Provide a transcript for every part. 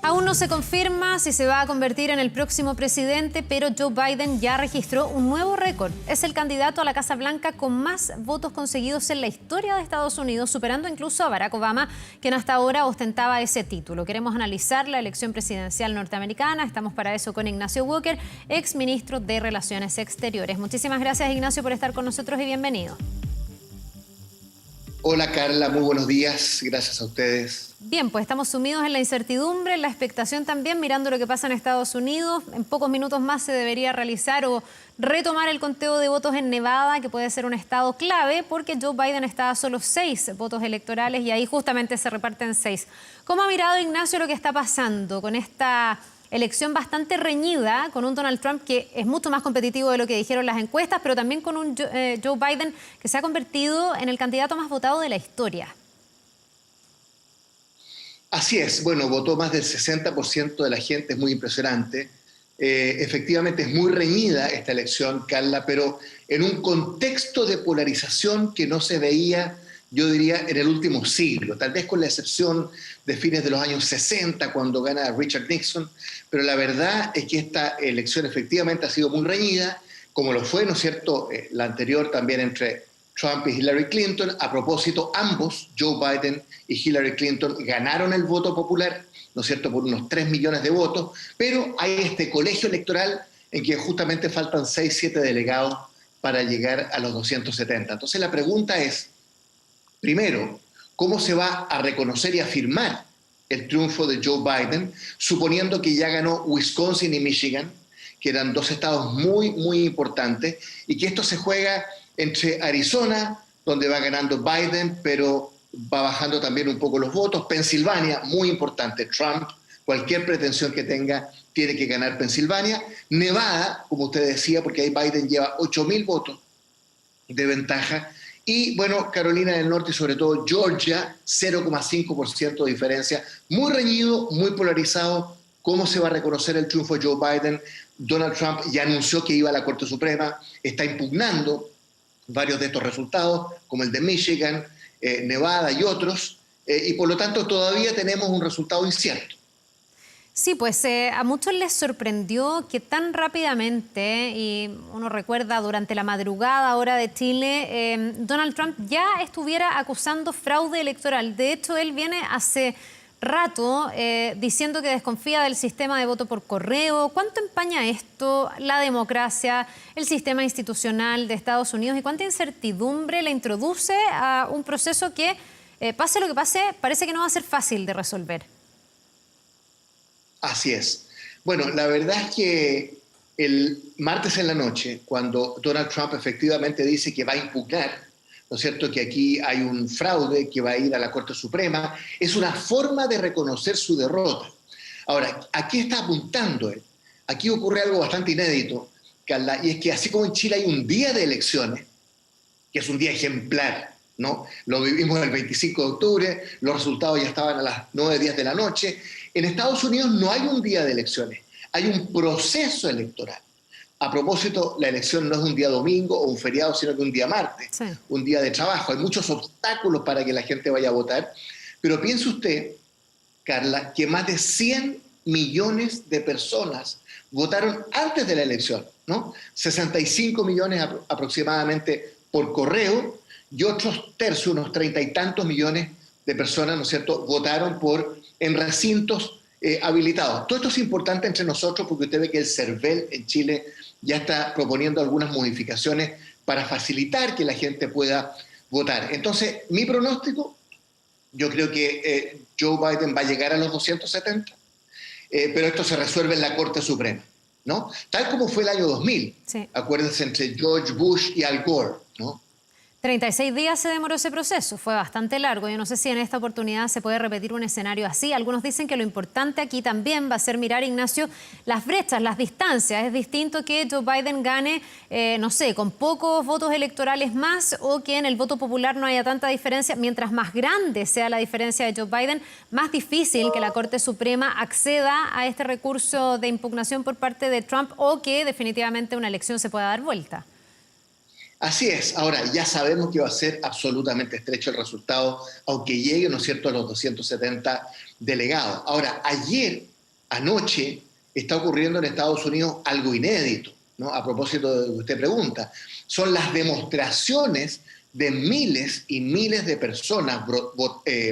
Aún no se confirma si se va a convertir en el próximo presidente, pero Joe Biden ya registró un nuevo récord. Es el candidato a la Casa Blanca con más votos conseguidos en la historia de Estados Unidos, superando incluso a Barack Obama, quien hasta ahora ostentaba ese título. Queremos analizar la elección presidencial norteamericana. Estamos para eso con Ignacio Walker, ex ministro de Relaciones Exteriores. Muchísimas gracias, Ignacio, por estar con nosotros y bienvenido. Hola Carla, muy buenos días, gracias a ustedes. Bien, pues estamos sumidos en la incertidumbre, en la expectación también, mirando lo que pasa en Estados Unidos. En pocos minutos más se debería realizar o retomar el conteo de votos en Nevada, que puede ser un estado clave, porque Joe Biden está a solo 6 votos electorales y ahí justamente se reparten 6. ¿Cómo ha mirado, Ignacio, lo que está pasando con esta elección bastante reñida, con un Donald Trump que es mucho más competitivo de lo que dijeron las encuestas, pero también con un Joe Biden que se ha convertido en el candidato más votado de la historia? Así es, bueno, votó más del 60% de la gente, es muy impresionante. Efectivamente es muy reñida esta elección, Carla, pero en un contexto de polarización que no se veía, yo diría, en el último siglo, tal vez con la excepción de fines de los años 60, cuando gana Richard Nixon, pero la verdad es que esta elección efectivamente ha sido muy reñida, como lo fue, ¿no es cierto?, la anterior también entre Trump y Hillary Clinton. A propósito, ambos, Joe Biden y Hillary Clinton, ganaron el voto popular, ¿no es cierto?, por unos 3 millones de votos, pero hay este colegio electoral en que justamente faltan 6, 7 delegados para llegar a los 270. Entonces la pregunta es, primero, ¿cómo se va a reconocer y afirmar el triunfo de Joe Biden, suponiendo que ya ganó Wisconsin y Michigan, que eran dos estados muy, muy importantes, y que esto se juega entre Arizona, donde va ganando Biden, pero va bajando también un poco los votos, Pensilvania, muy importante, Trump, cualquier pretensión que tenga, tiene que ganar Pensilvania, Nevada, como usted decía, porque ahí Biden lleva 8.000 votos de ventaja, y bueno, Carolina del Norte y sobre todo Georgia, 0,5% de diferencia, muy reñido, muy polarizado. ¿Cómo se va a reconocer el triunfo de Joe Biden? Donald Trump ya anunció que iba a la Corte Suprema, está impugnando varios de estos resultados, como el de Michigan, Nevada y otros, y por lo tanto todavía tenemos un resultado incierto. Sí, pues a muchos les sorprendió que tan rápidamente, y uno recuerda durante la madrugada hora de Chile, Donald Trump ya estuviera acusando fraude electoral. De hecho, él viene hace rato diciendo que desconfía del sistema de voto por correo. ¿Cuánto empaña esto la democracia, el sistema institucional de Estados Unidos y cuánta incertidumbre le introduce a un proceso que, pase lo que pase, parece que no va a ser fácil de resolver? Así es. Bueno, la verdad es que el martes en la noche, cuando Donald Trump efectivamente dice que va a impugnar, ¿no es cierto?, que aquí hay un fraude, que va a ir a la Corte Suprema, es una forma de reconocer su derrota. Ahora, ¿a qué está apuntando él? Aquí ocurre algo bastante inédito, Carla, y es que así como en Chile hay un día de elecciones, que es un día ejemplar, ¿no? Lo vivimos el 25 de octubre, los resultados ya estaban a las 9:10 de la noche. En Estados Unidos no hay un día de elecciones, hay un proceso electoral. A propósito, la elección no es un día domingo o un feriado, sino que un día martes, sí, un día de trabajo. Hay muchos obstáculos para que la gente vaya a votar, pero piense usted, Carla, que más de 100 millones de personas votaron antes de la elección, ¿no? 65 millones aproximadamente por correo y otros tercios, unos 30 y tantos millones de personas, ¿no es cierto?, votaron en recintos habilitados. Todo esto es importante entre nosotros porque usted ve que el CERVEL en Chile ya está proponiendo algunas modificaciones para facilitar que la gente pueda votar. Entonces, mi pronóstico, yo creo que Joe Biden va a llegar a los 270, pero esto se resuelve en la Corte Suprema, ¿no? Tal como fue el año 2000, sí. Acuérdense, entre George Bush y Al Gore, ¿no? 36 días se demoró ese proceso, fue bastante largo. Yo no sé si en esta oportunidad se puede repetir un escenario así. Algunos dicen que lo importante aquí también va a ser mirar, Ignacio, las brechas, las distancias. Es distinto que Joe Biden gane, no sé, con pocos votos electorales más o que en el voto popular no haya tanta diferencia. Mientras más grande sea la diferencia de Joe Biden, más difícil que la Corte Suprema acceda a este recurso de impugnación por parte de Trump o que definitivamente una elección se pueda dar vuelta. Así es. Ahora, ya sabemos que va a ser absolutamente estrecho el resultado, aunque llegue, ¿no es cierto?, a los 270 delegados. Ahora, ayer anoche está ocurriendo en Estados Unidos algo inédito, ¿no? A propósito de lo que usted pregunta. Son las demostraciones de miles y miles de personas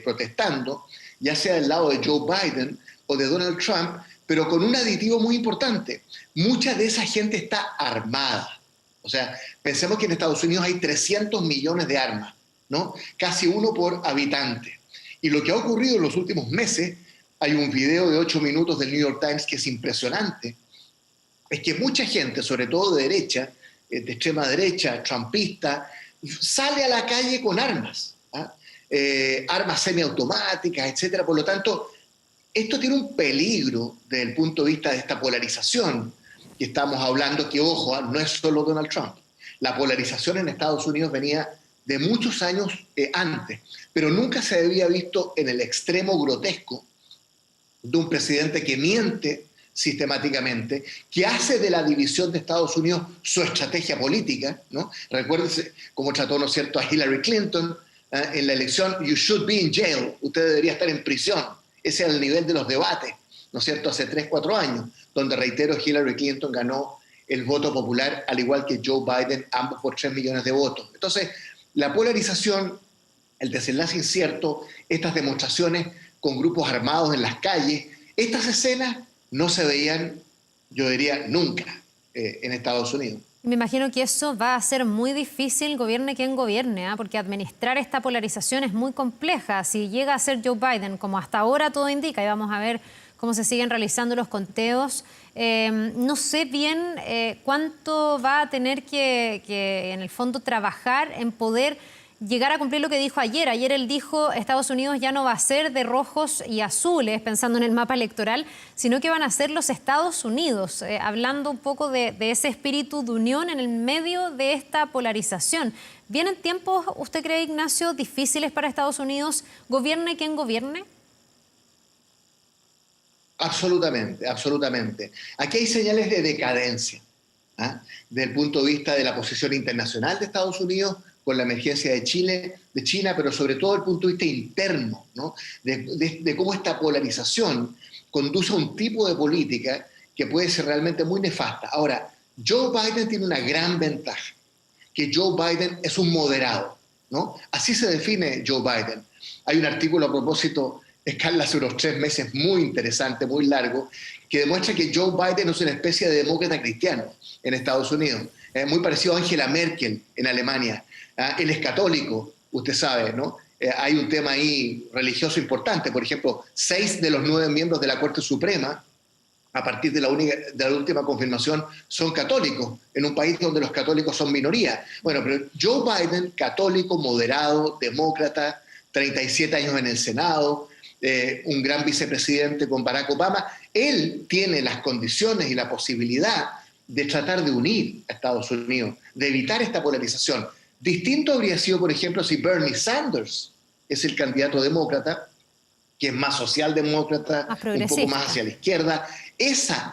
protestando, ya sea del lado de Joe Biden o de Donald Trump, pero con un aditivo muy importante. Mucha de esa gente está armada. O sea, pensemos que en Estados Unidos hay 300 millones de armas, ¿no? Casi uno por habitante. Y lo que ha ocurrido en los últimos meses, hay un video de 8 minutos del New York Times que es impresionante, es que mucha gente, sobre todo de derecha, de extrema derecha, trumpista, sale a la calle con armas, ¿ah? Armas semiautomáticas, etcétera. Por lo tanto, esto tiene un peligro desde el punto de vista de esta polarización que estamos hablando, que, ojo, no es solo Donald Trump. La polarización en Estados Unidos venía de muchos años antes, pero nunca se había visto en el extremo grotesco de un presidente que miente sistemáticamente, que hace de la división de Estados Unidos su estrategia política, ¿no? Recuérdense cómo trató, ¿no es cierto?, a Hillary Clinton en la elección. You should be in jail, usted debería estar en prisión. Ese era el nivel de los debates, ¿no es cierto?, hace 3, 4 años, donde, reitero, Hillary Clinton ganó el voto popular, al igual que Joe Biden, ambos por 3 millones de votos. Entonces, la polarización, el desenlace incierto, estas demostraciones con grupos armados en las calles, estas escenas no se veían, yo diría, nunca en Estados Unidos. Me imagino que eso va a ser muy difícil, gobierne quien gobierne, ¿eh? Porque administrar esta polarización es muy compleja. Si llega a ser Joe Biden, como hasta ahora todo indica, y vamos a ver cómo se siguen realizando los conteos, no sé bien cuánto va a tener que en el fondo trabajar en poder llegar a cumplir lo que dijo ayer. Ayer él dijo, Estados Unidos ya no va a ser de rojos y azules, pensando en el mapa electoral, sino que van a ser los Estados Unidos, hablando un poco de ese espíritu de unión en el medio de esta polarización. ¿Vienen tiempos, usted cree, Ignacio, difíciles para Estados Unidos, gobierne quien gobierne? Absolutamente, absolutamente. Aquí hay señales de decadencia, ¿ah? Desde el punto de vista de la posición internacional de Estados Unidos, con la emergencia de China, pero sobre todo desde el punto de vista interno, ¿no? De cómo esta polarización conduce a un tipo de política que puede ser realmente muy nefasta. Ahora, Joe Biden tiene una gran ventaja, que Joe Biden es un moderado, ¿no? Así se define Joe Biden. Hay un artículo a propósito, Carla, hace unos 3 meses, muy interesante, muy largo, que demuestra que Joe Biden es una especie de demócrata cristiano en Estados Unidos, muy parecido a Angela Merkel en Alemania. Él es católico, usted sabe, ¿no? Hay un tema ahí religioso importante. Por ejemplo, 6 de los 9 miembros de la Corte Suprema, a partir de la última confirmación, son católicos, en un país donde los católicos son minoría. Bueno, pero Joe Biden, católico, moderado, demócrata, 37 años en el Senado, un gran vicepresidente con Barack Obama, él tiene las condiciones y la posibilidad de tratar de unir a Estados Unidos, de evitar esta polarización. Distinto habría sido, por ejemplo, si Bernie Sanders es el candidato demócrata, que es más socialdemócrata, un poco más hacia la izquierda. Esa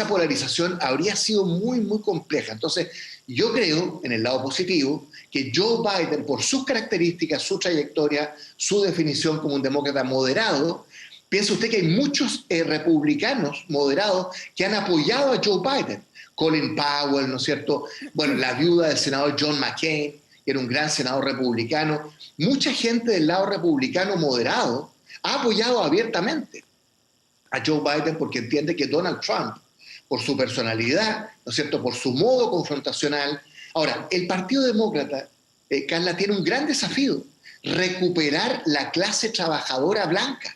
polarización habría sido muy, muy compleja. Entonces, yo creo, en el lado positivo, que Joe Biden, por sus características, su trayectoria, su definición como un demócrata moderado, piensa usted que hay muchos republicanos moderados que han apoyado a Joe Biden. Colin Powell, ¿no es cierto? Bueno, la viuda del senador John McCain, que era un gran senador republicano. Mucha gente del lado republicano moderado ha apoyado abiertamente a Joe Biden porque entiende que Donald Trump, por su personalidad, ¿no es cierto?, por su modo confrontacional. Ahora, el Partido Demócrata, Carla, tiene un gran desafío: recuperar la clase trabajadora blanca,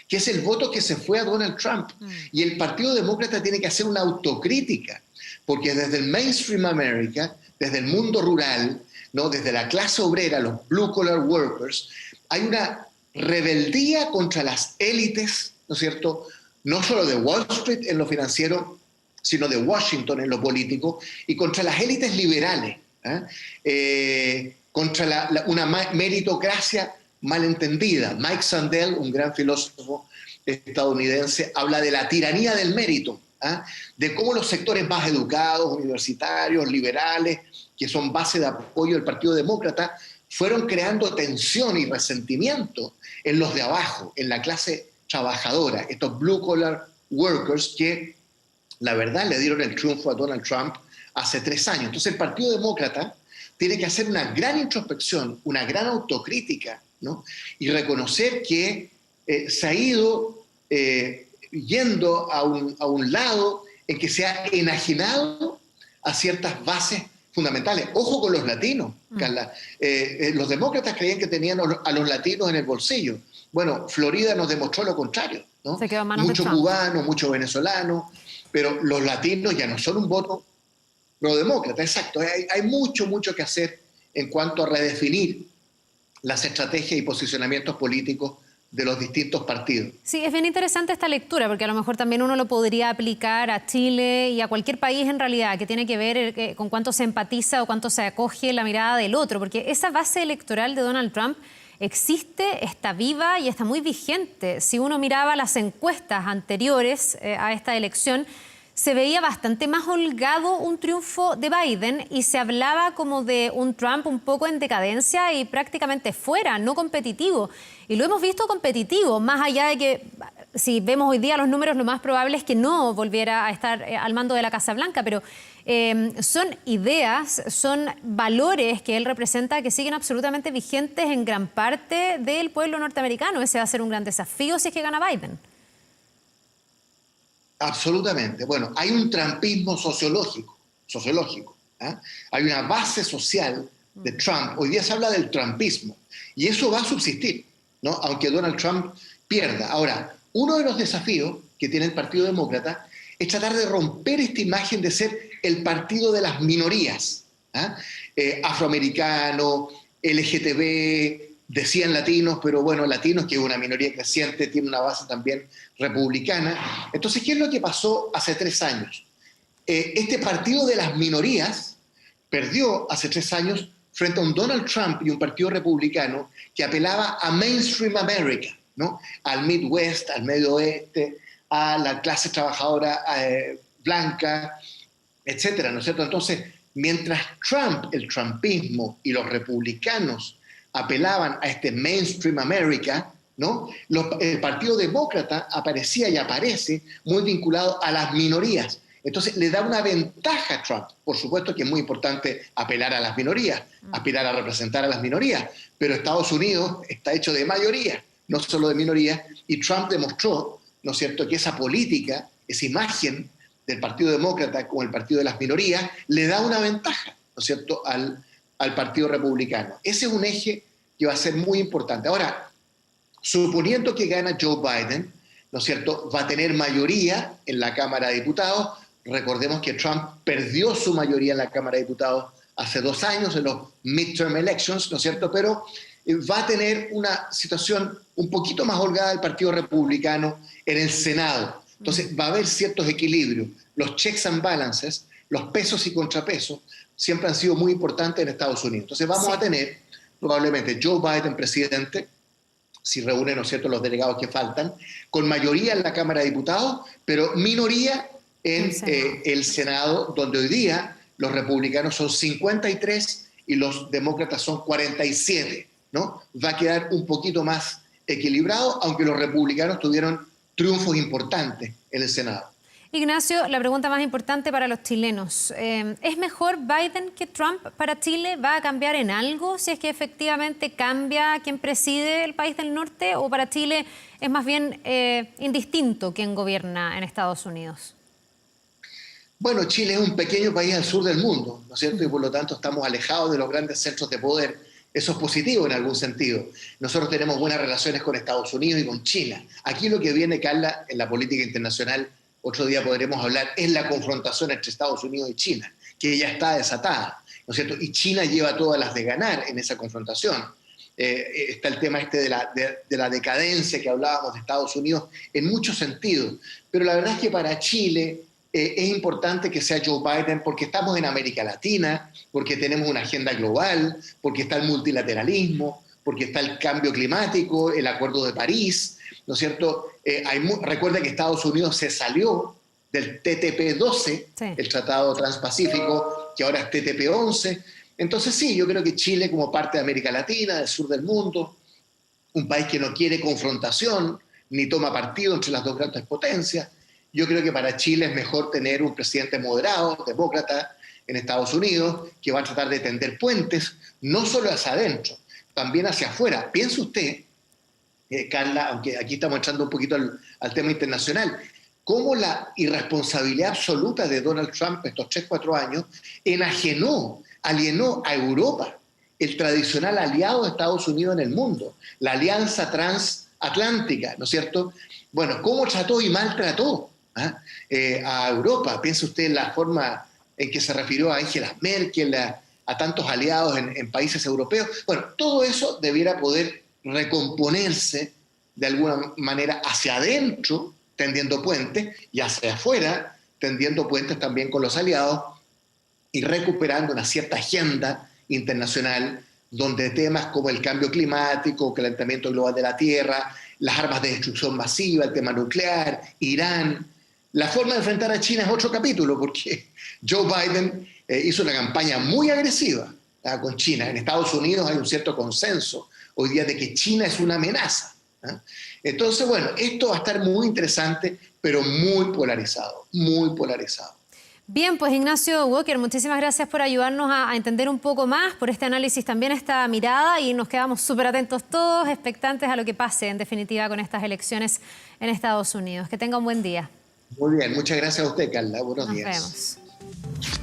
que es el voto que se fue a Donald Trump. Y el Partido Demócrata tiene que hacer una autocrítica, porque desde el mainstream America, desde el mundo rural, ¿no?, desde la clase obrera, los blue collar workers, hay una rebeldía contra las élites, ¿no es cierto?, no solo de Wall Street en lo financiero, sino de Washington en lo político, y contra las élites liberales, contra una meritocracia malentendida. Mike Sandel, un gran filósofo estadounidense, habla de la tiranía del mérito, de cómo los sectores más educados, universitarios, liberales, que son base de apoyo del Partido Demócrata, fueron creando tensión y resentimiento en los de abajo, en la clase trabajadora, estos blue collar workers que la verdad le dieron el triunfo a Donald Trump hace 3 años. Entonces el Partido Demócrata tiene que hacer una gran introspección, una gran autocrítica, ¿no? Y reconocer que se ha ido yendo a un lado en que se ha enajenado a ciertas bases fundamentales. Ojo con los latinos, Carla. Los demócratas creían que tenían a los latinos en el bolsillo. Bueno, Florida nos demostró lo contrario, ¿no? Se quedó en manos de Mucho Trump. cubano, mucho venezolano, pero los latinos ya no son un voto pro-demócrata. Exacto. Hay mucho que hacer en cuanto a redefinir las estrategias y posicionamientos políticos de los distintos partidos. Sí, es bien interesante esta lectura, porque a lo mejor también uno lo podría aplicar a Chile y a cualquier país en realidad, que tiene que ver con cuánto se empatiza o cuánto se acoge la mirada del otro, porque esa base electoral de Donald Trump existe, está viva y está muy vigente. Si uno miraba las encuestas anteriores a esta elección, se veía bastante más holgado un triunfo de Biden y se hablaba como de un Trump un poco en decadencia y prácticamente fuera, no competitivo. Y lo hemos visto competitivo, más allá de que, si vemos hoy día los números, lo más probable es que no volviera a estar al mando de la Casa Blanca, pero son ideas, son valores que él representa que siguen absolutamente vigentes en gran parte del pueblo norteamericano. Ese va a ser un gran desafío si es que gana Biden. Absolutamente. Bueno, hay un trumpismo sociológico. ¿Eh? Hay una base social de Trump. Hoy día se habla del trumpismo y eso va a subsistir, ¿no? Aunque Donald Trump pierda. Ahora, uno de los desafíos que tiene el Partido Demócrata es tratar de romper esta imagen de ser el partido de las minorías. Afroamericano, LGTB, decían latinos, pero bueno, latinos, que es una minoría creciente, tiene una base también republicana. Entonces, ¿qué es lo que pasó hace 3 años? Este partido de las minorías perdió hace 3 años frente a un Donald Trump y un partido republicano que apelaba a mainstream America, ¿no? Al Midwest, al Medio Oeste, a la clase trabajadora blanca, etcétera, ¿no es cierto? Entonces, mientras Trump, el trumpismo y los republicanos apelaban a este mainstream America, ¿no? El Partido Demócrata aparecía y aparece muy vinculado a las minorías. Entonces le da una ventaja a Trump. Por supuesto que es muy importante apelar a las minorías, aspirar a representar a las minorías, pero Estados Unidos está hecho de mayoría, no solo de minorías, y Trump demostró, ¿no es cierto?, que esa política, esa imagen del Partido Demócrata como el partido de las minorías, le da una ventaja, ¿no es cierto?, al Partido Republicano. Ese es un eje que va a ser muy importante. Ahora, suponiendo que gana Joe Biden, ¿no es cierto?, va a tener mayoría en la Cámara de Diputados. Recordemos que Trump perdió su mayoría en la Cámara de Diputados hace 2 años en los midterm elections, ¿no es cierto?, pero va a tener una situación un poquito más holgada del Partido Republicano en el Senado. Entonces va a haber ciertos equilibrios. Los checks and balances, los pesos y contrapesos, siempre han sido muy importantes en Estados Unidos. Entonces vamos a tener probablemente Joe Biden presidente, si reúne, ¿no es cierto?, los delegados que faltan, con mayoría en la Cámara de Diputados, pero minoría en el Senado, donde hoy día los republicanos son 53 y los demócratas son 47, ¿no? Va a quedar un poquito más equilibrado, aunque los republicanos tuvieron triunfos importantes en el Senado. Ignacio, la pregunta más importante para los chilenos. ¿Es mejor Biden que Trump para Chile? ¿Va a cambiar en algo si es que efectivamente cambia quien preside el país del norte? ¿O para Chile es más bien indistinto quién gobierna en Estados Unidos? Bueno, Chile es un pequeño país al sur del mundo, ¿no es cierto? Y por lo tanto estamos alejados de los grandes centros de poder. Eso es positivo en algún sentido. Nosotros tenemos buenas relaciones con Estados Unidos y con China. Aquí lo que viene, Carla, en la política internacional, otro día podremos hablar, es la confrontación entre Estados Unidos y China, que ya está desatada, ¿no es cierto? Y China lleva todas las de ganar en esa confrontación. Está el tema de la decadencia que hablábamos de Estados Unidos en muchos sentidos. Pero la verdad es que para Chile es importante que sea Joe Biden porque estamos en América Latina, porque tenemos una agenda global, porque está el multilateralismo, porque está el cambio climático, el Acuerdo de París, ¿no es cierto? Recuerda que Estados Unidos se salió del TTP-12, el Tratado Transpacífico, que ahora es TTP-11. Entonces sí, yo creo que Chile, como parte de América Latina, del sur del mundo, un país que no quiere confrontación, ni toma partido entre las dos grandes potencias. Yo creo que para Chile es mejor tener un presidente moderado, demócrata, en Estados Unidos, que va a tratar de tender puentes, no solo hacia adentro, también hacia afuera. Piense usted, Carla, aunque aquí estamos entrando un poquito al tema internacional, cómo la irresponsabilidad absoluta de Donald Trump estos 3-4 años alienó a Europa, el tradicional aliado de Estados Unidos en el mundo, la alianza transatlántica, ¿no es cierto? Bueno, cómo trató y maltrató a Europa. Piense usted en la forma en que se refirió a Angela Merkel, a tantos aliados en países europeos. Bueno, todo eso debiera poder recomponerse de alguna manera hacia adentro, tendiendo puentes, y hacia afuera, tendiendo puentes también con los aliados y recuperando una cierta agenda internacional donde temas como el cambio climático, calentamiento global de la Tierra, las armas de destrucción masiva, el tema nuclear, Irán. La forma de enfrentar a China es otro capítulo, porque Joe Biden hizo una campaña muy agresiva con China. En Estados Unidos hay un cierto consenso hoy día de que China es una amenaza. Entonces, bueno, esto va a estar muy interesante, pero muy polarizado, muy polarizado. Bien, pues Ignacio Walker, muchísimas gracias por ayudarnos a entender un poco más, por este análisis también, esta mirada, y nos quedamos súper atentos todos, expectantes a lo que pase en definitiva con estas elecciones en Estados Unidos. Que tenga un buen día. Muy bien, muchas gracias a usted, Carla. Buenos días. Nos vemos.